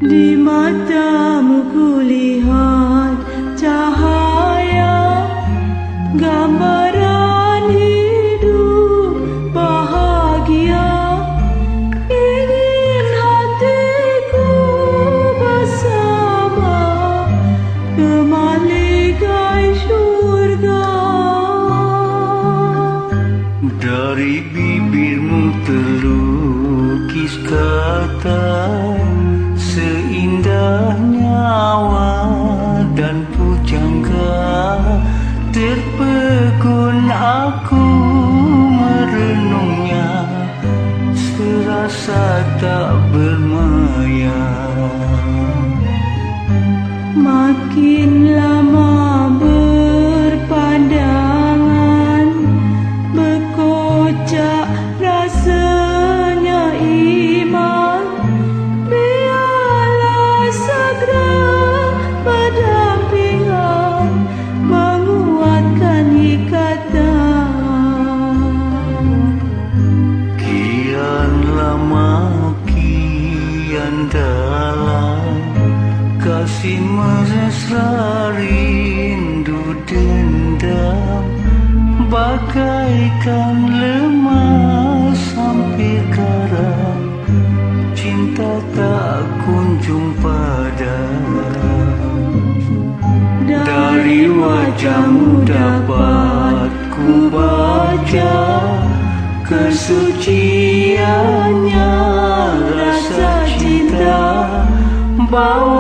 Di matamu kulihat cahaya, gambaran hidup bahagia. Ingin hatiku bersama ke maligai syurga. Dari bibirmu terlukis kata seindah nyawa dan pujangga. Terpegun aku merenungnya, serasa tak bermaya. Makin lama berpandangan, berkocak rasanya iman. Biarlah segera berdampingan, menguatkan ikatan. Kian lama kian dalam, kasih mesra rindu dendam, bagaikan lemas hampir karam. Cinta tak kunjung padam. Dari wajahmu dapat ku baca kesuciannya rasa cinta, bawa